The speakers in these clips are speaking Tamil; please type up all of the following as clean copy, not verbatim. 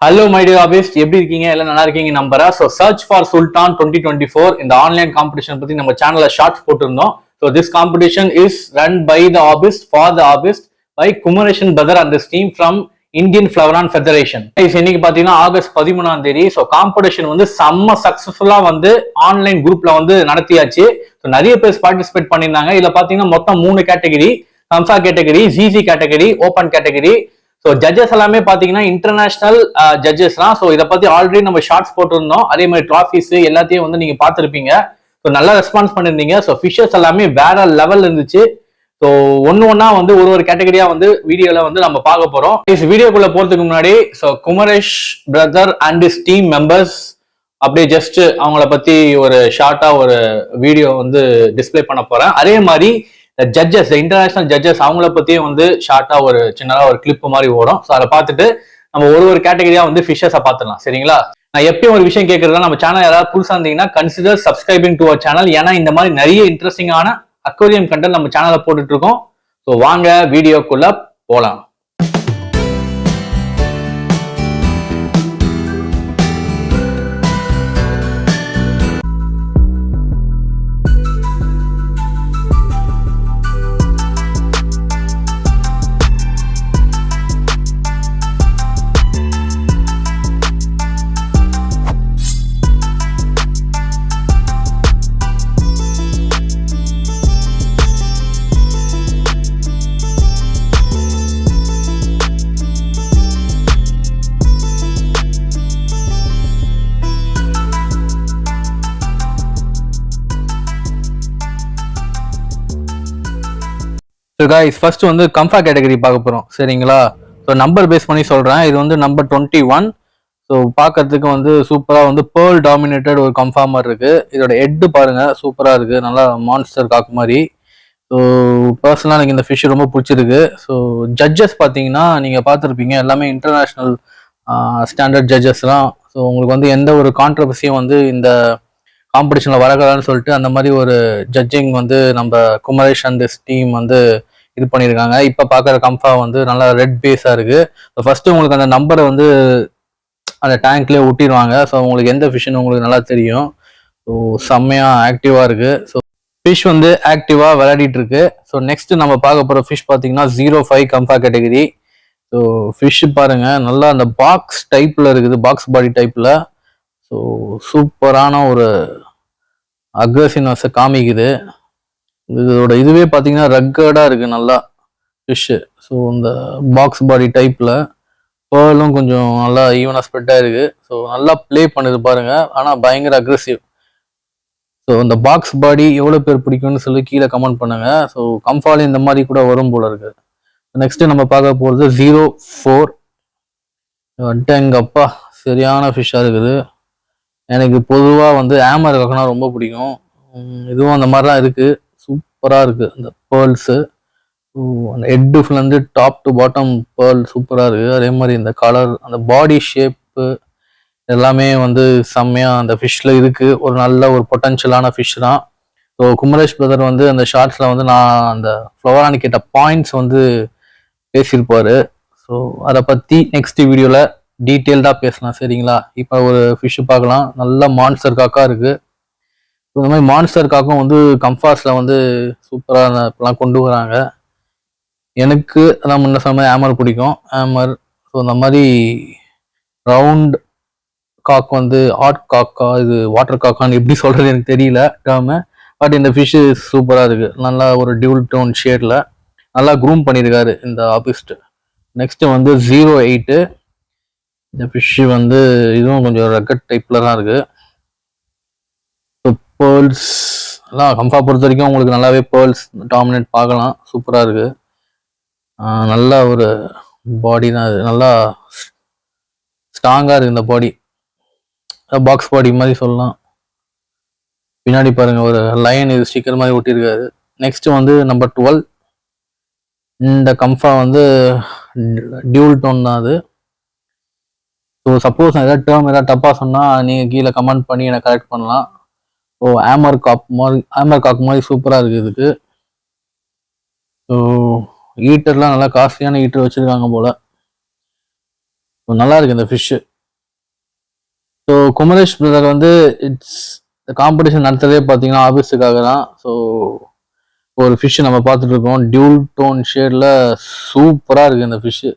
ஹலோ மைடியோ ஆபிஸ்ட் எப்படி இருக்கீங்க? எல்லாம் நல்லா இருக்கீங்க நம்புறேன். ஸோ சர்ச் ஃபார் சுல்தான் 2024 இந்த ஆன்லைன் காம்படிஷன் பத்தி நம்ம சேனல்ல ஷார்ட்ஸ் போட்டிருந்தோம். So this competition is run by the aquarist for the aquarist by Kumaresan brother and this team from Indian flowerhorn federation. இன்னைக்கு பாத்தீங்கன்னா ஆகஸ்ட் 13. ஸோ காம்படிஷன் வந்து செம்ம சக்சஸ்ஃபுல்லா வந்து ஆன்லைன் குரூப்ல வந்து நடத்தியாச்சு. ஸோ நிறைய பேர் பார்ட்டிசிபேட் பண்ணியிருந்தாங்க. இதுல பாத்தீங்கன்னா மொத்தம் 3 category: kamfa category, GC category, open category. So judges எல்லாமே பாத்தீங்கன்னா இன்டர்நேஷனல் ஜட்ஜஸ் தான். ஸோ இதை பத்தி ஆல்ரெடி நம்ம ஷார்ட்ஸ் போட்டிருந்தோம். அதே மாதிரி ட்ராஃபிஸ் எல்லாத்தையும் வந்து நீங்க பார்த்துருப்பீங்க. ஸோ நல்லா ரெஸ்பான்ஸ் பண்ணிருந்தீங்க. ஸோ ஃபிஷர்ஸ் எல்லாமே வேற லெவல் இருந்துச்சு. ஸோ ஒன்னா வந்து ஒரு கேட்டகரியா வந்து வீடியோல வந்து நம்ம பார்க்க போறோம். வீடியோக்குள்ள போறதுக்கு முன்னாடி so Kumaresh brother and is team members அப்படியே ஜஸ்ட் அவங்கள பத்தி ஒரு ஷார்ட்டா ஒரு வீடியோ வந்து டிஸ்பிளே பண்ண போறேன். அதே மாதிரி ஜட்ஜஸ், இன்டர்நேஷனல் ஜட்ஜஸ் அவங்கள பத்தியும் வந்து ஷார்ட்டா ஒரு சின்னதா ஒரு கிளிப் மாதிரி ஓடும். ஸோ அதை பார்த்துட்டு நம்ம ஒரு கேட்டகரியா வந்து ஃபிஷர்ஸை பார்த்துடலாம். சரிங்களா? நான் எப்பயும் ஒரு விஷயம் கேட்கறதா, நம்ம சேனல் யாராவது புதுசா இருந்தீங்கன்னா consider subscribing to our channel. ஏன்னா இந்த மாதிரி நிறைய இன்ட்ரெஸ்டிங்கான அக்வேரியம் கண்டென்ட் நம்ம சேனல்ல போட்டுட்டு இருக்கோம். ஸோ வாங்க வீடியோக்குள்ள போலாம். ஸோ கைஸ் ஃபர்ஸ்ட் வந்து கம்ஃபா கேட்டகரி பார்க்க போகிறோம். சரிங்களா? ஸோ நம்பர் பேஸ் பண்ணி சொல்கிறேன். இது வந்து நம்பர் 21. ஸோ பார்க்கறதுக்கு வந்து சூப்பராக வந்து பேர்ல் டாமினேட்டட் ஒரு கம்ஃபா மாதிரி இருக்கு. இதோட ஹெட்டு பாருங்க, சூப்பராக இருக்கு, நல்லா மான்ஸ்டர் காக்கு மாதிரி. ஸோ பர்சனலாக எனக்கு இந்த ஃபிஷ் ரொம்ப பிடிச்சிருக்கு. ஸோ ஜட்ஜஸ் பார்த்தீங்கன்னா நீங்கள் பார்த்துருப்பீங்க, எல்லாமே இன்டர்நேஷ்னல் ஸ்டாண்டர்ட் ஜட்ஜஸ் தான். ஸோ உங்களுக்கு வந்து எந்த ஒரு கான்ட்ரவர்சியும் வந்து இந்த காம்படிஷனில் வரக்கூடாதுன்னு சொல்லிட்டு அந்த மாதிரி ஒரு ஜட்ஜிங் வந்து நம்ம குமரேஷ் அண்ட் திஸ் டீம் வந்து இது பண்ணியிருக்காங்க. இப்போ பார்க்குற கம்ஃபா வந்து நல்லா ரெட் பேஸாக இருக்கு. ஃபர்ஸ்ட் உங்களுக்கு அந்த நம்பரை வந்து அந்த டேங்க்லேயே ஒட்டிடுவாங்க. ஸோ உங்களுக்கு எந்த ஃபிஷ்னு உங்களுக்கு நல்லா தெரியும். ஸோ செம்மையாக ஆக்டிவாக இருக்கு. ஸோ ஃபிஷ் வந்து ஆக்டிவாக விளையாடிட்டு இருக்கு. ஸோ நெக்ஸ்ட் நம்ம பார்க்க போகிற ஃபிஷ் பார்த்தீங்கன்னா 05 கம்ஃபா கேட்டகரி. ஸோ ஃபிஷ் பாருங்க, நல்லா அந்த பாக்ஸ் டைப்ல இருக்குது, பாக்ஸ் பாடி டைப்ல. ஸோ சூப்பரான ஒரு அக்ரெசிவ்னஸை காமிக்குது. இதோட இதுவே பார்த்தீங்கன்னா ரக்கர்டாக இருக்குது நல்லா ஃபிஷ்ஷு. ஸோ இந்த பாக்ஸ் பாடி டைப்பில் பேர்லும் கொஞ்சம் நல்லா ஈவனாக ஸ்ப்ரெட்டாக இருக்குது. ஸோ நல்லா ப்ளே பண்ணுது பாருங்க, ஆனால் பயங்கர அக்ரெசிவ். ஸோ இந்த பாக்ஸ் பாடி எவ்வளோ பேர் பிடிக்கும்னு சொல்லி கீழே கமெண்ட் பண்ணுங்க. ஸோ கம்ஃபாலே இந்த மாதிரி கூட வரும் போல இருக்கு. நெக்ஸ்ட் நம்ம பார்க்க போகிறது 04. எங்கப்பா சரியான ஃபிஷ்ஷாக இருக்குது. எனக்கு பொதுவாக வந்து ஆமர் காக்குனா ரொம்ப பிடிக்கும். இதுவும் அந்த மாதிரிலாம் இருக்குது, சூப்பராக இருக்குது. அந்த பேர்ல்ஸு, அந்த ஹெட்டுலேருந்து டாப் டு பாட்டம் பேர்ல் சூப்பராக இருக்குது. அதே மாதிரி இந்த கலர், அந்த பாடி ஷேப்பு எல்லாமே வந்து செம்மையாக அந்த ஃபிஷ்ஷில் இருக்குது. ஒரு நல்ல ஒரு பொட்டன்ஷியலான ஃபிஷ் தான். ஸோ குமரேஷ் பிரதர் வந்து அந்த ஷார்ட்ஸில் வந்து நான் அந்த ஃப்ளவரானு கேட்ட பாயிண்ட்ஸ் வந்து பேசியிருப்பாரு. ஸோ அதை பற்றி நெக்ஸ்ட் வீடியோவில் டீட்டெயில்டாக பேசலாம். சரிங்களா? இப்போ ஒரு ஃபிஷ்ஷு பார்க்கலாம். நல்ல மான்ஸ்டர் காக்கா இருக்குது. இந்த மாதிரி மான்ஸ்டர் காக்கும் வந்து கம்ஃபாஸில் வந்து சூப்பராக இப்போலாம் கொண்டு வராங்க. எனக்கு அதான் முன்ன சொன்ன ஆமர் பிடிக்கும், ஆமர். ஸோ இந்த மாதிரி ரவுண்ட் காக் வந்து ஆர்ட் காக்கா, இது வாட்டர் காக்கான்னு எப்படி சொல்கிறது எனக்கு தெரியல டேர்மு. பட் இந்த ஃபிஷ்ஷு சூப்பராக இருக்குது. நல்லா ஒரு டியூல் டோன் ஷேடில் நல்லா க்ரூம் பண்ணியிருக்காரு இந்த ஆபிஸ்ட். நெக்ஸ்ட்டு வந்து 08. இந்த ஃபிஷ்ஷு வந்து இதுவும் கொஞ்சம் ரக்கட் டைப்பில் தான் இருக்குது. பேர்ல்ஸ் எல்லாம் கம்ஃபா பொறுத்த வரைக்கும் உங்களுக்கு நல்லாவே பேர்ல்ஸ் டாமினேட் பார்க்கலாம். சூப்பராக இருக்குது. நல்ல ஒரு பாடி தான் இது, நல்லா ஸ்ட்ராங்காக இருக்குது இந்த பாடி, பாக்ஸ் பாடி மாதிரி சொல்லலாம். பின்னாடி பாருங்க ஒரு லைன், இது ஸ்டிக்கர் மாதிரி ஒட்டியிருக்காரு. நெக்ஸ்ட் வந்து நம்பர் 12. இந்த கம்ஃபா வந்து டியூல் டோன் தான் அது. ஸோ சப்போஸ் நான் ஏதாவது டேர்ம் ஏதாவது தப்பாக சொன்னால் நீங்கள் கீழே கமெண்ட் பண்ணி எனக்கு கரெக்ட் பண்ணலாம். ஸோ ஆமர் காக் மாதிரி சூப்பராக இருக்குது இதுக்கு. ஸோ ஈட்டர்லாம் நல்லா காஸ்ட்லியான ஈட்டர் வச்சுருக்காங்க போல். ஸோ நல்லா இருக்கு இந்த ஃபிஷ்ஷு. ஸோ குமரேஷ் பிரதர் வந்து இட்ஸ் காம்படிஷன் நடத்துறதே பார்த்தீங்கன்னா ஆஃபீஸுக்காக தான். ஸோ ஒரு ஃபிஷ் நம்ம பார்த்துட்டு இருக்கோம், டியூல் டோன் ஷேடில் சூப்பராக இருக்குது இந்த ஃபிஷ்ஷு.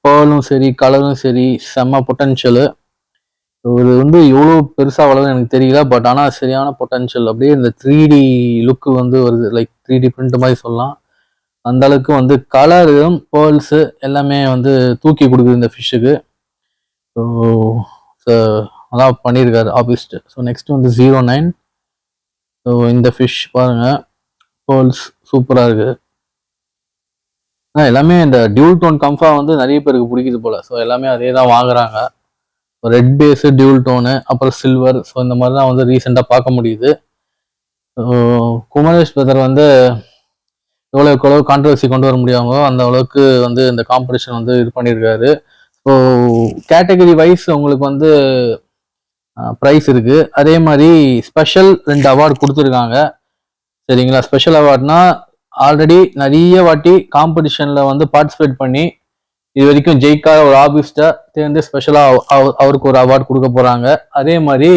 பேர்லும் சரி கலரும் சரி செம்ம பொட்டன்ஷியலு. இது வந்து எவ்வளோ பெருசாக வளருதுன்னு எனக்கு தெரியல, பட் ஆனால் சரியான பொட்டன்ஷியல். அப்படியே இந்த 3D லுக்கு வந்து வருது, லைக் 3D பிரிண்ட் மாதிரி சொல்லலாம். அந்த அளவுக்கு வந்து கலரும் பேர்ல்ஸு எல்லாமே வந்து தூக்கி கொடுக்குது இந்த ஃபிஷ்ஷுக்கு. ஸோ அதான் பண்ணியிருக்காரு ஆபிஸ்ட். ஸோ நெக்ஸ்ட் வந்து 09. ஸோ இந்த ஃபிஷ் பாருங்க, பேர்ல்ஸ் சூப்பராக இருக்கு. எல்லாமே இந்த டியூல் டோன் கம்ஃபா வந்து நிறைய பேருக்கு பிடிக்குது போல. ஸோ எல்லாமே அதே தான் வாங்குறாங்க. ரெட் பேஸு, டியூல் டோனு, அப்புறம் சில்வர். ஸோ இந்த மாதிரி தான் வந்து ரீசெண்டாக பார்க்க முடியுது. குமரேஷ் பிரதர் வந்து எவ்வளோக்கு எவ்வளோ கான்ட்ரவர்சி கொண்டு வர முடியாமோ அந்த அளவுக்கு வந்து இந்த காம்படிஷன் வந்து இது பண்ணியிருக்காரு. ஸோ கேட்டகரி வைஸ் உங்களுக்கு வந்து ப்ரைஸ் இருக்கு. அதே மாதிரி ஸ்பெஷல் 2 அவார்டு கொடுத்துருக்காங்க. சரிங்களா? ஸ்பெஷல் அவார்ட்னா ஆல்ரெடி நிறைய வாட்டி காம்படிஷன்ல வந்து பார்ட்டிசிபேட் பண்ணி இது வரைக்கும் ஜெயிக்காத ஒரு ஆபிஸ்ட தேர்ந்து ஸ்பெஷலா அவருக்கு ஒரு அவார்டு கொடுக்க போறாங்க. அதே மாதிரி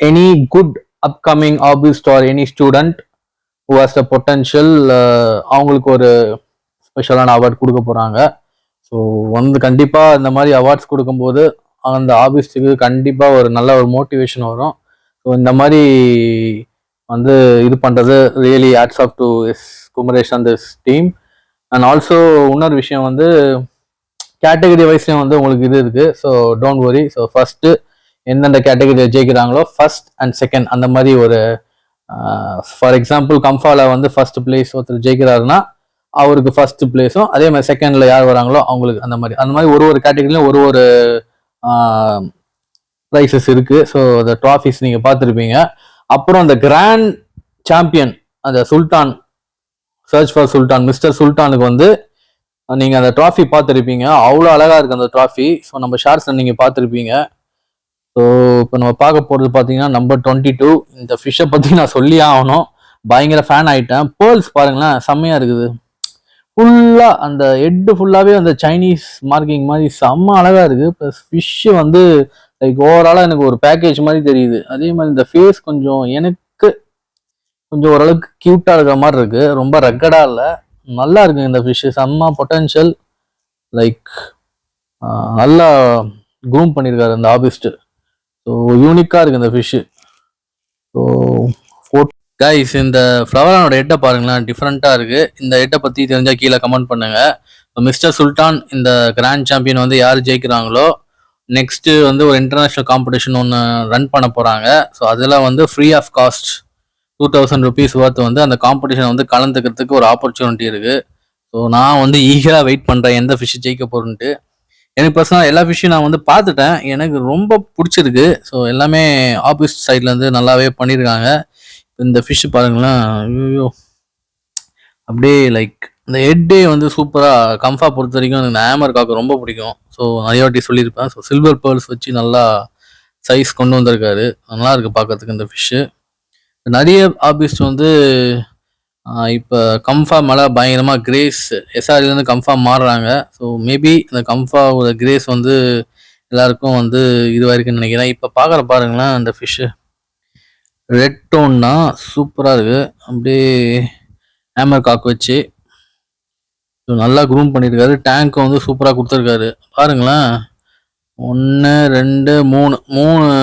any good upcoming aquarist or any student who has the potential, அவங்களுக்கு ஒரு ஸ்பெஷலான அவார்டு கொடுக்க போறாங்க. ஸோ வந்து கண்டிப்பா இந்த மாதிரி அவார்ட்ஸ் கொடுக்கும்போது அந்த ஆபிஸ்டுக்கு கண்டிப்பா ஒரு நல்ல ஒரு மோட்டிவேஷன் வரும். ஸோ இந்த மாதிரி வந்து இது பண்றது really hats off to Kumaresh and this team. And also இன்னொரு விஷயம் வந்து கேட்டகரி வைஸ்லயும் வந்து உங்களுக்கு இது இருக்கு. So don't worry. So first எந்தெந்த கேட்டகரியில் ஜெயிக்கிறாங்களோ ஃபர்ஸ்ட் அண்ட் செகண்ட் அந்த மாதிரி ஒரு ஃபார் எக்ஸாம்பிள் கம்ஃபால வந்து ஃபர்ஸ்ட் பிளேஸ் ஒருத்தர் ஜெயிக்கிறாருன்னா அவருக்கு ஃபர்ஸ்ட் பிளேஸும், அதே மாதிரி செகண்ட்ல யார் வராங்களோ அவங்களுக்கு அந்த மாதிரி ஒரு கேட்டகரியிலும் ஒரு ப்ரைஸஸ் இருக்கு. ஸோ அந்த ட்ராஃபிஸ் நீங்க பார்த்துருப்பீங்க. அப்புறம் அந்த கிராண்ட் சாம்பியன் அந்த சுல்தான், சர்ச் ஃபார் சுல்தான், மிஸ்டர் சுல்தானுக்கு வந்து நீங்க அந்த ட்ராஃபி பார்த்துருப்பீங்க. அவ்வளோ அழகா இருக்கு அந்த ட்ராஃபி. ஸோ நம்ம ஷார்ட்ஸ்ல நீங்க பார்த்துருப்பீங்க. ஸோ இப்போ நம்ம பார்க்க போறது பார்த்தீங்கன்னா நம்பர் 22. இந்த ஃபிஷ்ஷை பத்தி நான் சொல்லி ஆகணும், பயங்கர ஃபேன் ஆயிட்டேன். பேர்ல்ஸ் பாருங்களேன், செம்மையா இருக்குது. ஃபுல்லா அந்த ஹெட் ஃபுல்லாவே அந்த சைனீஸ் மார்க்கிங் மாதிரி செம்ம அழகா இருக்கு. ப்ளஸ் ஃபிஷ் வந்து லைக் ஓவராலா எனக்கு ஒரு பேக்கேஜ் மாதிரி தெரியுது. அதே மாதிரி இந்த ஃபேஸ் கொஞ்சம் எனக்கு கொஞ்சம் ஓரளவுக்கு கியூட்டா இருக்கிற மாதிரி இருக்கு, ரொம்ப ரக்கடா இல்ல, நல்லா இருக்கு இந்த ஃபிஷ். செம்ம பொட்டன்ஷியல், லைக் நல்லா க்ரூம் பண்ணியிருக்காரு அந்த ஆபிஸ்ட். ஸோ யூனிக்கா இருக்கு இந்த ஃபிஷ். ஸோ கைஸ், இந்த ஃப்ளவரானோட ஹெட்டை பாருங்களேன், டிஃப்ரெண்ட்டாக இருக்குது. இந்த ஹெட்டை பற்றி தெரிஞ்சால் கீழே கமெண்ட் பண்ணுங்கள். மிஸ்டர் சுல்தான் இந்த கிராண்ட் சாம்பியன் வந்து யார் ஜெயிக்கிறாங்களோ நெக்ஸ்ட்டு வந்து ஒரு இன்டர்நேஷ்னல் காம்படிஷன் ஒன்று ரன் பண்ண போகிறாங்க. ஸோ அதில் வந்து free of cost 2000 rupees worth வந்து அந்த காம்படிஷனை வந்து கலந்துக்கிறதுக்கு ஒரு ஆப்பர்ச்சுனிட்டி இருக்குது. ஸோ நான் வந்து ஈகராக வெயிட் பண்ணுறேன் எந்த ஃபிஷ் ஜெயிக்க போகிறேன்ட்டு. எனக்கு பர்சனலாக எல்லா ஃபிஷ்ஷையும் நான் வந்து பார்த்துட்டேன், எனக்கு ரொம்ப பிடிச்சிருக்கு. ஸோ எல்லாமே ஆப்போசிட் சைட்லேருந்து நல்லாவே பண்ணியிருக்காங்க. இந்த ஃபிஷ் பாருங்களேன், ஐயோ அப்படியே லைக் இந்த ஹெட்டே வந்து சூப்பராக. கம்ஃபா பொறுத்த வரைக்கும் எனக்கு ஹேமர் காக்கு ரொம்ப பிடிக்கும். ஸோ நிறைய வாட்டி சொல்லியிருப்பேன். ஸோ சில்வர் பேர்ல்ஸ் வச்சு நல்லா சைஸ் கொண்டு வந்திருக்காரு, நல்லா இருக்கு பார்க்கறதுக்கு இந்த ஃபிஷ்ஷு. நிறைய ஆபிஸ்ட் வந்து இப்போ கம்ஃபா மேலே பயங்கரமாக கிரேஸ் எஸ்ஆர்லேருந்து கம்ஃபா மாறுறாங்க. ஸோ மேபி இந்த கம்ஃபாவோட கிரேஸ் வந்து எல்லாருக்கும் வந்து இதுவாக இருக்குன்னு நினைக்கிறேன். இப்போ பார்க்குற பாருங்களேன் அந்த ஃபிஷ்ஷு ரெட் டோன்னா சூப்பராக இருக்குது. அப்படியே ஹேமர் காக் வச்சு நல்லா க்ரூம் பண்ணியிருக்காரு. டேங்க்கும் வந்து சூப்பராக கொடுத்துருக்காரு பாருங்களேன். 1 2 3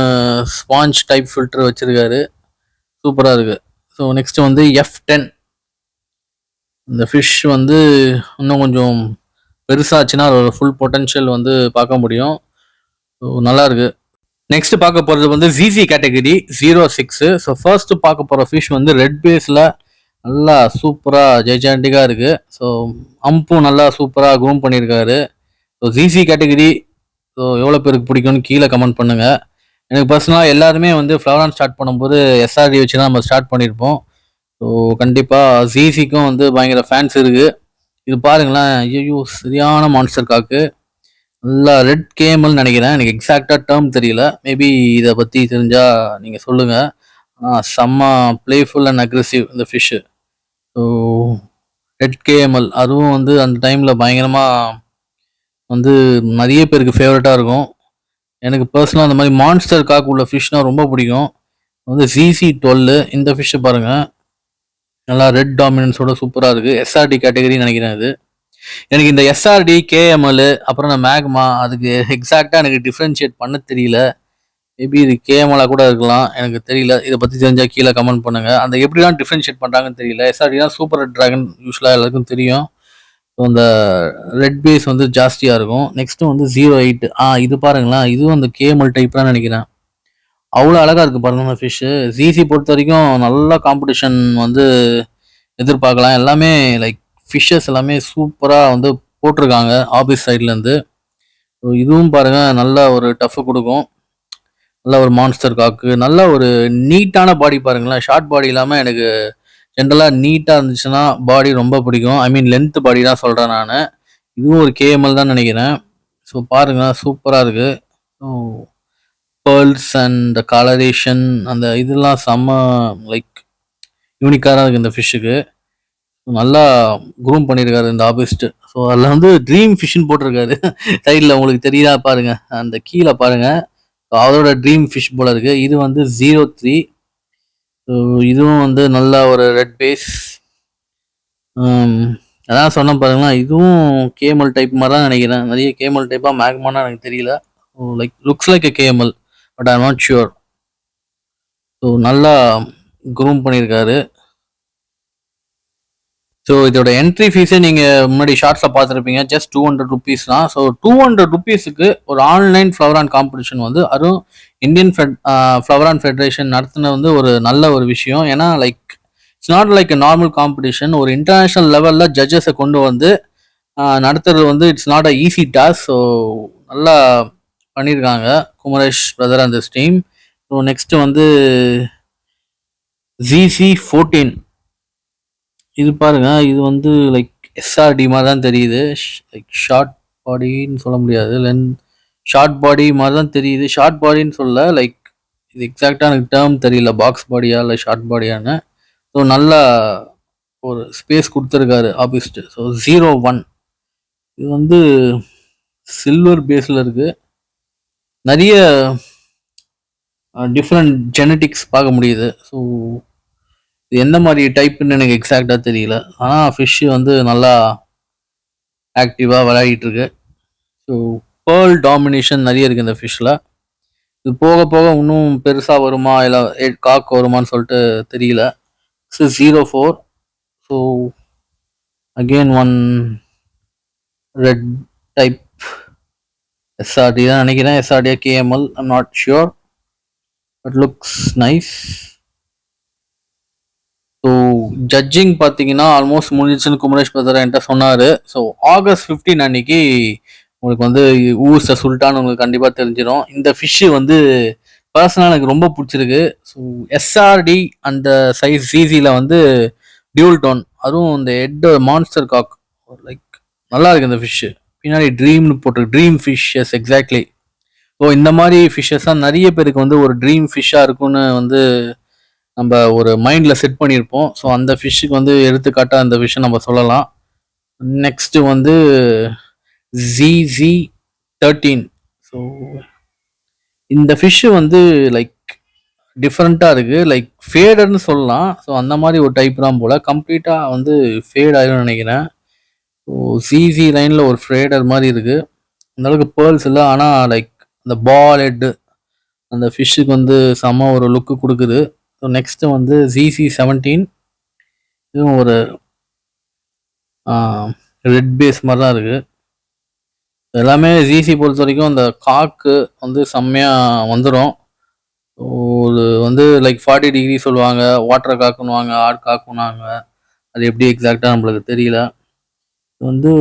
ஸ்பாஞ்ச் டைப் ஃபில்டர் வச்சுருக்காரு, சூப்பராக இருக்குது. ஸோ நெக்ஸ்ட் வந்து F10. இந்த ஃபிஷ் வந்து இன்னும் கொஞ்சம் பெருசாச்சுன்னா ஒரு ஃபுல் பொட்டன்ஷியல் வந்து பார்க்க முடியும். ஸோ நல்லா இருக்குது. நெக்ஸ்ட் பார்க்க போகிறது வந்து ZZ கேட்டகரி 06. ஸோ ஃபர்ஸ்ட் பார்க்க போகிற ஃபிஷ் வந்து ரெட் பேஸில் நல்லா சூப்பராக ஜெய்ஜாண்டிக்காக இருக்குது. ஸோ அம்பும் நல்லா சூப்பராக க்ரூம் பண்ணியிருக்காரு. ஸோ ZZ கேட்டகரி ஸோ எவ்வளோ பேருக்கு பிடிக்கும்னு கீழே கமெண்ட் பண்ணுங்கள். எனக்கு பர்சனலாக எல்லாருமே வந்து ஃப்ளவரான் ஸ்டார்ட் பண்ணும்போது SRD வச்சு தான் நம்ம ஸ்டார்ட் பண்ணியிருப்போம். ஸோ கண்டிப்பாக ZZக்கும் வந்து பயங்கர ஃபேன்ஸ் இருக்குது. இது பாருங்களேன், ஐயோ சரியான மான்ஸ்டர் காக்கு, நல்லா ரெட் கேமல் நினைக்கிறேன், எனக்கு எக்ஸாக்டா டேர்ம் தெரியல. மேபி இதை பற்றி தெரிஞ்சால் நீங்கள் சொல்லுங்கள். செம்ம பிளேஃபுல் அண்ட் அக்ரெசிவ் இந்த ஃபிஷ்ஷு. ஸோ ரெட் கேமல் அதுவும் வந்து அந்த டைமில் பயங்கரமாக வந்து நிறைய பேருக்கு ஃபேவரட்டாக இருக்கும். எனக்கு பர்சனலாக அந்த மாதிரி மான்ஸ்டர் காக் உள்ள ஃபிஷ்னா ரொம்ப பிடிக்கும். வந்து ZC12 இந்த ஃபிஷ்ஷை பாருங்க, நல்லா ரெட் டாமினன்ஸோட சூப்பராக இருக்கு. SRD கேட்டகரின்னு நினைக்கிறேன் இது. எனக்கு இந்த SRD, KML அப்புறம் இந்த மேக்மா அதுக்கு எக்ஸாக்டாக எனக்கு டிஃப்ரென்ஷியேட் பண்ண தெரியல. மேபி இது KML கூட இருக்கலாம், எனக்கு தெரியல. இதை பற்றி தெரிஞ்சால் கீழே கமெண்ட் பண்ணுங்க. அந்த எப்படிலாம் டிஃப்ரென்ஷியேட் பண்ணுறாங்கன்னு தெரியல. SRDனா சூப்பர் ரெட் டிராகன் யூஸ்வலாக எல்லாருக்கும் தெரியும். ஸோ அந்த ரெட் பேஸ் வந்து ஜாஸ்தியாக இருக்கும். நெக்ஸ்ட்டு வந்து 08 இது பாருங்களேன், இதுவும் அந்த KML டைப் தான் நினைக்கிறேன். அவ்வளோ அழகாக இருக்குது பாருங்க அந்த ஃபிஷ்ஷு. ZC பொறுத்த வரைக்கும் நல்ல காம்படிஷன் வந்து எதிர்பார்க்கலாம். எல்லாமே லைக் ஃபிஷ்ஷஸ் எல்லாமே சூப்பராக வந்து போட்டிருக்காங்க ஆபீஸ் சைட்லேருந்து. ஸோ இதுவும் பாருங்க நல்ல ஒரு டஃப் கொடுக்கும். நல்ல ஒரு மான்ஸ்டர் காக்கு, நல்ல ஒரு நீட்டான பாடி பாருங்களேன். ஷார்ட் பாடி இல்லாமல் எனக்கு ஜென்ரலாக நீட்டாக இருந்துச்சுன்னா பாடி ரொம்ப பிடிக்கும். ஐ மீன் லென்த் பாடி தான் சொல்கிறேன் நான். இதுவும் ஒரு KML தான் நினைக்கிறேன். ஸோ பாருங்க சூப்பராக இருக்குது. ஸோ பேர்ல்ஸ் அண்ட் கலரேஷன் அந்த இதெல்லாம் செம்ம லைக் யூனிக்காக இருக்குது இந்த ஃபிஷ்ஷுக்கு. நல்லா க்ரூம் பண்ணியிருக்காரு இந்த ஆபிஸ்ட். ஸோ அதில் வந்து ட்ரீம் ஃபிஷ்ஷுன்னு போட்டிருக்காரு சைடில், உங்களுக்கு தெரியுதா பாருங்க, அந்த கீழே பாருங்க. அதோட ட்ரீம் ஃபிஷ் போல இருக்கு. இது வந்து 03. ஸோ இதுவும் வந்து நல்ல ஒரு ரெட் பேஸ். அதான் சொன்ன பாருங்களா, இதுவும் KML டைப் மாதிரி தான் நினைக்கிறேன். நிறைய KML டைப்பாக மேக்மானா எனக்கு தெரியல. Like looks like a KML but I not sure. So நல்லா க்ரூம் பண்ணியிருக்காரு. ஸோ இதோட என்ட்ரி ஃபீஸே நீங்கள் முன்னாடி ஷார்ட்ஸில் பார்த்துருப்பீங்க, ஜஸ்ட் 200 ருபீஸ் தான். ஸோ 200 ருபீஸுக்கு ஒரு ஆன்லைன் ஃப்ளவர் ஆன் காம்படிஷன் வந்து அதுவும் இந்தியன் ஃப்ளவர் ஆன் ஃபெடரேஷன் நடத்தின வந்து ஒரு நல்ல ஒரு விஷயம். ஏன்னா like it's not like normal competition. ஒரு இன்டர்நேஷ்னல் லெவலில் ஜட்ஜஸை கொண்டு வந்து நடத்துறது வந்து it's not a easy task. So நல்லா பண்ணியிருக்காங்க குமரேஷ் பிரதர் அந்த டீம். ஸோ நெக்ஸ்ட் வந்து ZC14. இது பாருங்க, இது வந்து லைக் SRD மாதிரி தான் தெரியுது. லைக் ஷார்ட் பாடின்னு சொல்ல முடியாது, ஷார்ட் பாடி மாதிரி தான் தெரியுது. ஷார்ட் பாடின்னு சொல்ல, லைக் இது எக்ஸாக்டாக எனக்கு டேர்ம் தெரியல, பாக்ஸ் பாடியா இல்லை ஷார்ட் பாடியான்னு. ஸோ நல்லா ஒரு ஸ்பேஸ் கொடுத்துருக்காரு ஆபிஸ்ட். ஸோ 01 இது வந்து சில்வர் பேஸில் இருக்குது. நிறைய டிஃப்ரெண்ட் ஜெனட்டிக்ஸ் பார்க்க முடியுது. ஸோ இது எந்த மாதிரி டைப்புன்னு எனக்கு எக்ஸாக்டாக தெரியல. ஆனால் ஃபிஷ்ஷு வந்து நல்லா ஆக்டிவாக விளையாடிட்டு இருக்கு. ஸோ பேர்ல் டாமினேஷன் நிறைய இருக்குது இந்த ஃபிஷ்ஷில். இது போக போக இன்னும் பெருசாக வருமா இல்லை காக் வருமானு சொல்லிட்டு தெரியல. 04. So again one red type SRD தான் நினைக்கிறேன். SRD KML I'm not sure but looks nice. So judging பார்த்தீங்கன்னா ஆல்மோஸ்ட் முடிஞ்சிச்சுன்னு குமரேஷ் பிரதர் என்கிட்ட சொன்னார். ஸோ August 15 அன்னைக்கு உங்களுக்கு வந்து ஊர்ஸ சுல்டான் உங்களுக்கு கண்டிப்பாக தெரிஞ்சிடும். இந்த ஃபிஷ்ஷு வந்து பர்சனலாக எனக்கு ரொம்ப பிடிச்சிருக்கு. ஸோ SRD அந்த சைஸ் ZCயில் வந்து டியூல் டோன், அதுவும் இந்த ஹெட் மான்ஸ்டர் காக் லைக் நல்லா இருக்கு இந்த ஃபிஷ்ஷு. பின்னாடி ட்ரீம்னு போட்டு dream fish. Yes exactly. So இந்த மாதிரி ஃபிஷ்ஷஸ் தான் நிறைய பேருக்கு வந்து ஒரு ட்ரீம் ஃபிஷ்ஷாக இருக்குன்னு வந்து நம்ம ஒரு மைண்டில் செட் பண்ணியிருப்போம். ஸோ அந்த ஃபிஷ்ஷுக்கு வந்து எடுத்துக்காட்டாக அந்த ஃபிஷ்ஷை நம்ம சொல்லலாம். நெக்ஸ்ட்டு வந்து ZC13. ஸோ இந்த ஃபிஷ்ஷு வந்து லைக் டிஃப்ரெண்ட்டாக இருக்குது, லைக் ஃபேடர்னு சொல்லலாம். ஸோ அந்த மாதிரி ஒரு டைப் தான் போல். கம்ப்ளீட்டாக வந்து ஃபேட் ஆகிடும்னு நினைக்கிறேன். ஸோ ZC லைனில் ஒரு ஃபேடர் மாதிரி இருக்குது. அந்தளவுக்கு பேர்ல்ஸ் இல்லை, ஆனால் லைக் அந்த பால் ஹெட்டு அந்த ஃபிஷ்ஷுக்கு வந்து செம்ம ஒரு லுக்கு கொடுக்குது. ஸோ நெக்ஸ்ட்டு வந்து ZC17. இதுவும் ஒரு ரெட் பேஸ் மாதிரி தான் இருக்குது. எல்லாமே ZC பொறுத்த வரைக்கும் அந்த காக்கு வந்து செம்மையாக வந்துடும். ஒரு வந்து லைக் 40 டிகிரி சொல்லுவாங்க, வாட்டர் காக்குன்னுவாங்க, ஆட் காக்குன்னாங்க. அது எப்படி எக்ஸாக்டாக நம்மளுக்கு தெரியல. வந்து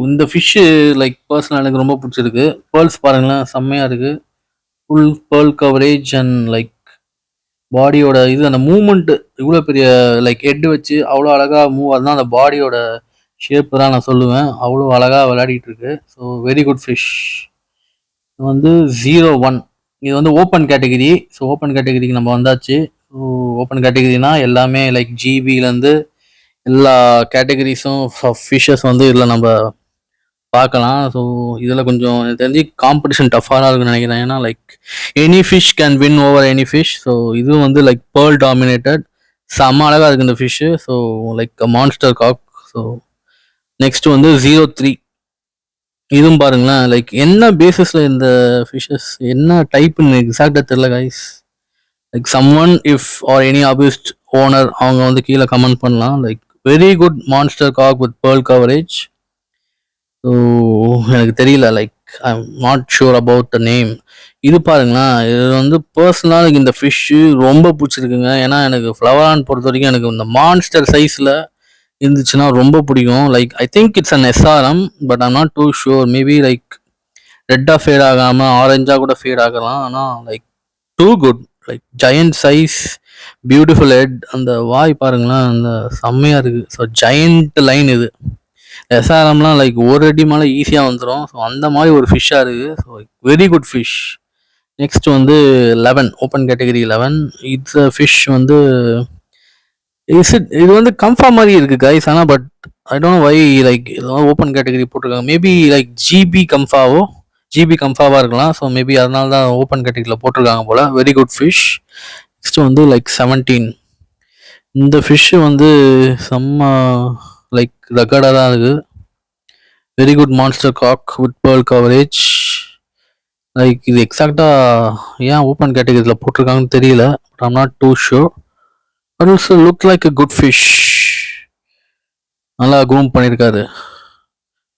இந்த ஃபிஷ்ஷு லைக் பர்சனல் எனக்கு ரொம்ப பிடிச்சிருக்கு. பேர்ல்ஸ் பாருங்களேன் செம்மையாக இருக்குது. Full pearl coverage and like பாடியோட இது அந்த மூமெண்ட்டு இவ்வளோ பெரிய லைக் ஹெட் வச்சு அவ்வளோ அழகாக மூவ் ஆகுதுன்னா அந்த பாடியோட ஷேப்பு தான் நான் சொல்லுவேன். அவ்வளோ அழகாக விளையாடிட்டு இருக்கு. So very good fish. வந்து 01 இது வந்து ஓப்பன் கேட்டகிரி. ஸோ ஓப்பன் கேட்டகிரிக்கு நம்ம வந்தாச்சு. ஸோ ஓப்பன் கேட்டகிரினா எல்லாமே லைக் ஜிபிலேருந்து எல்லா கேட்டகரிஸும் ஃபிஷ்ஷஸ் வந்து இதில் நம்ம பார்க்கலாம். ஸோ இதில் கொஞ்சம் எனக்கு தெரிஞ்சு காம்படிஷன் டஃப்பாக தான் இருக்குன்னு நினைக்கிறேன். ஏன்னா like any fish can win over any fish. So இது வந்து லைக் பேர்ல் டாமினேட்டட், செம்ம அழகாக இருக்குது இந்த ஃபிஷ்ஷு. ஸோ லைக் மான்ஸ்டர் காக். ஸோ நெக்ஸ்ட் வந்து 03. இதுவும் பாருங்களேன், லைக் என்ன பேசிஸில் இந்த ஃபிஷ்ஷஸ் என்ன டைப்புன்னு எக்ஸாக்டாக தெரில guys. Like some one if or any abused owner அவங்க வந்து கீழே கமெண்ட் பண்ணலாம். Like very good monster Kock with pearl coverage. So எனக்கு தெரியல, like I am not sure about the name. இது பாருங்களேன், இது வந்து பர்சனலாக எனக்கு இந்த ஃபிஷ்ஷு ரொம்ப பிடிச்சிருக்குங்க. ஏன்னா எனக்கு ஃப்ளவரான் பொறுத்த வரைக்கும் எனக்கு இந்த மான்ஸ்டர் சைஸில் இருந்துச்சுன்னா ரொம்ப பிடிக்கும். Like I think it's an SRM, but I'm not too sure. Maybe like ரெட்டாக ஃபேட் ஆகாமல் ஆரஞ்சாக கூட ஃபேட் ஆகலாம். ஆனால் like too good, like giant size, beautiful head. அந்த வாய் பாருங்களேன், அந்த செம்மையாக இருக்குது. ஸோ ஜெயண்ட் லைன் இது. எஸ்ஆர்எம்லாம் லைக் ஒரு அடி மேலே ஈஸியாக வந்துடும். ஸோ அந்த மாதிரி ஒரு ஃபிஷ்ஷாக இருக்குது. So very good fish. Next வந்து 11, ஓப்பன் கேட்டகரி 11. இட்ஸ் ஃபிஷ் வந்து இது வந்து கம்ஃபா மாதிரி இருக்குது கைஸ். ஆனால் but I don't why like open category போட்டிருக்காங்க. மேபி லைக் ஜிபி கம்ஃபாவாக இருக்கலாம். ஸோ மேபி அதனால தான் ஓப்பன் கேட்டகரியில் போட்டிருக்காங்க போல். Very good fish. நெக்ஸ்ட் வந்து லைக் 17. இந்த ஃபிஷ்ஷு வந்து செம்ம லைக் ரகடாக தான் இருக்குது. Very good monster Kock with pearl coverage. Like இது எக்ஸாக்டாக ஏன் ஓப்பன் கேட்டகரியில் போட்டிருக்காங்கன்னு தெரியல. But I'm not too sure. But also look like a good fish. நல்லா க்ரூம் பண்ணியிருக்காரு.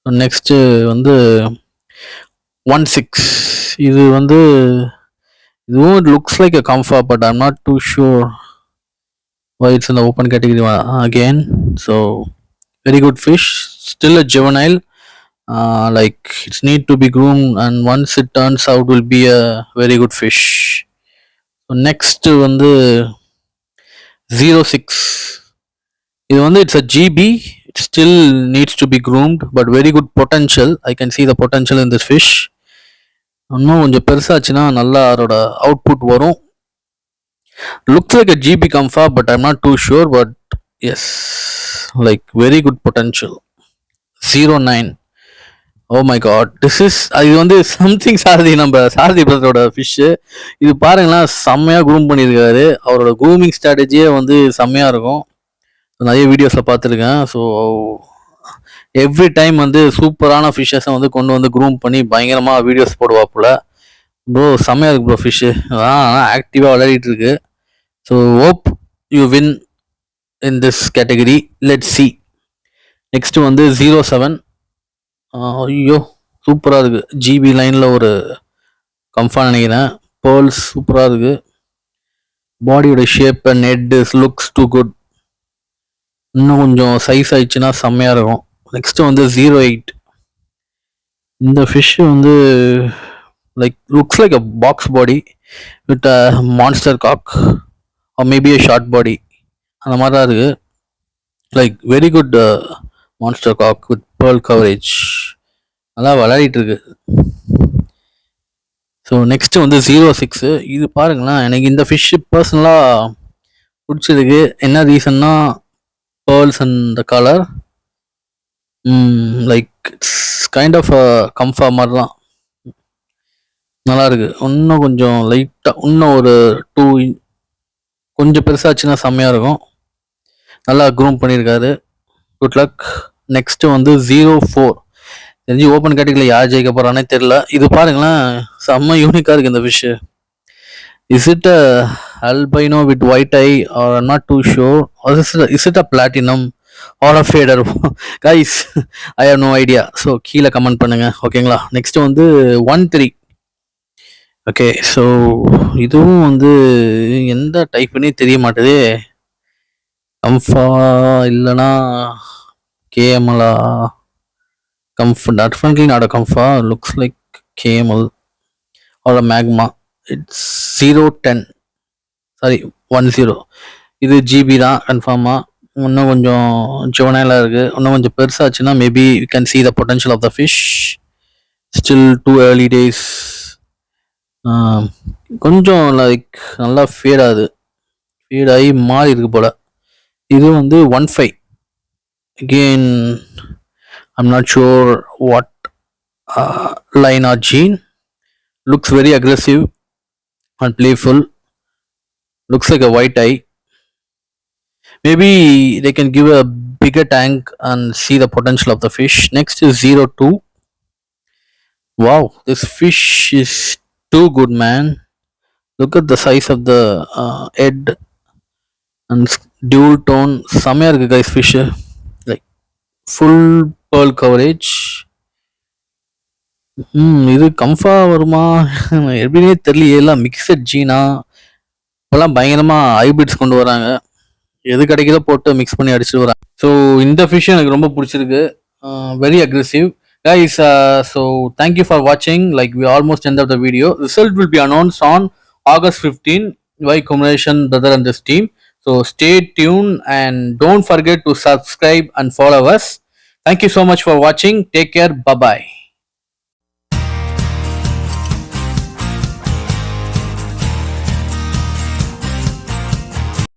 நெக்ஸ்ட்டு வந்து 16. இது வந்து இதுவும் it looks like a kamfa, but I'm not too sure why it's in the open category again. So very good fish, still a juvenile. Like it's need to be groomed, and once it turns out will be a very good fish. So next வந்து 06. இது வந்து it's a GB. It still needs to be groomed, but very good potential. I can see the potential in this fish. இன்னும் கொஞ்சம் பெருசாச்சுன்னா நல்லா அதோட அவுட்புட் வரும். Looks like a GB Comfa, but I'm not too sure. But yes, like very good potential. 09. Oh my god, this is இது வந்து சம்திங் சாரதி, நம்ம சாரதி பிரதரோட ஃபிஷ்ஷு. இது பாருங்களேன், செம்மையாக க்ரூம் பண்ணியிருக்காரு. அவரோட க்ரூமிங் ஸ்ட்ராட்டஜியே வந்து செம்மையாக இருக்கும். நிறைய வீடியோஸில் பார்த்துருக்கேன். ஸோ எவ்ரி டைம் வந்து சூப்பரான ஃபிஷ்ஷஸை வந்து கொண்டு வந்து க்ரூம் பண்ணி பயங்கரமாக வீடியோஸ் போடுவாப்புல. ப்ரோ செம்மையாக இருக்குது ப்ரோ ஃபிஷ்ஷு. ஆக்டிவாக விளையாடிட்டு இருக்கு. So hope you win in this category. Let's see. Next வந்து 07. ஐயோ சூப்பராக இருக்குது. ஜிபி லைனில் ஒரு கம்ஃபா நினைக்கிறேன். பேர்ல்ஸ் சூப்பராக இருக்குது. பாடியோட shape and head looks too good. இன்னும் கொஞ்சம் சைஸ் ஆயிடுச்சுன்னா செம்மையாக இருக்கும். நெக்ஸ்ட்டு வந்து 08. இந்த ஃபிஷ்ஷு வந்து like looks like a box body with a monster kok or maybe a short body. அந்த மாதிரி தான் இருக்குது. Like very good monster Kock with pearl coverage. நல்லா விளையாடிட்டு இருக்கு. ஸோ நெக்ஸ்ட்டு வந்து 06. இது பாருங்களேன், எனக்கு இந்த ஃபிஷ்ஷு பர்சனலாக பிடிச்சிருக்கு. என்ன ரீசன்னா pearls and the colour. Like it's kind of a kamfa மாதிரி தான். நல்லா இருக்கு. இன்னும் கொஞ்சம் லைட்டாக இன்னும் ஒரு 2 கொஞ்சம் பெருசாச்சுன்னா செம்மையாக இருக்கும். நல்லா க்ரூம் பண்ணியிருக்காரு. Good luck. நெக்ஸ்ட்டு வந்து 04. தெரிஞ்சு ஓப்பன் கேட்டகரியில் யார் ஜெயிக்க போகிறானே தெரில. இது பாருங்களேன், செம்ம யூனிக்காக இருக்குது இந்த fish. Is it a albino with white eye or I'm not too sure, or is it a platinum or a fader? Guys, I have no idea. So கீழே கமெண்ட் பண்ணுங்க, ஓகேங்களா. நெக்ஸ்ட் வந்து 13. ஓகே, ஸோ இதுவும் வந்து எந்த டைப்புன்னே தெரிய மாட்டேது. கம்ஃபா இல்லைனா கேஎம்எலா? definitely not a Comfa. Looks like KML or a Magma. It's 010. Sorry 10. இது ஜிபி தான் கன்ஃபார்மாக. இன்னும் கொஞ்சம் ஜோனலாக இருக்குது. இன்னும் கொஞ்சம் பெருசாச்சுன்னா maybe you can see the potential of the fish. Still too early days. கொஞ்சம் லைக் நல்லா ஃபேடாகி மாறி இருக்கு போல். இது வந்து 15. Again I'm not sure what line or gene. Looks very aggressive and playful. Looks like a white eye. Maybe they can give a bigger tank and see the potential of the fish. Next is 02. Wow, this fish is too good, man. Look at the size of the head and dual tone. செமையா இருக்கு guys fish. Like full pearl coverage. இது கம்ஃபா வருமா எப்படின்னே தெரியல. எல்லாம் மிக்சட் ஜீனா இப்பெல்லாம் பயங்கரமா ஹைபிரிட்ஸ் கொண்டு வராங்க. எது கிடைக்குதோ போட்டு மிக்ஸ் பண்ணி அடிச்சுட்டு வராங்க. ஸோ இந்த ஃபிஷ் எனக்கு ரொம்ப பிடிச்சிருக்கு. Very aggressive guys. So thank you for watching. Like we almost end of the video. Result will be announced on August 15 by Combination Brother and this team. So stay tuned and don't forget to subscribe and follow us. Thank you so much for watching. Take care. Bye bye.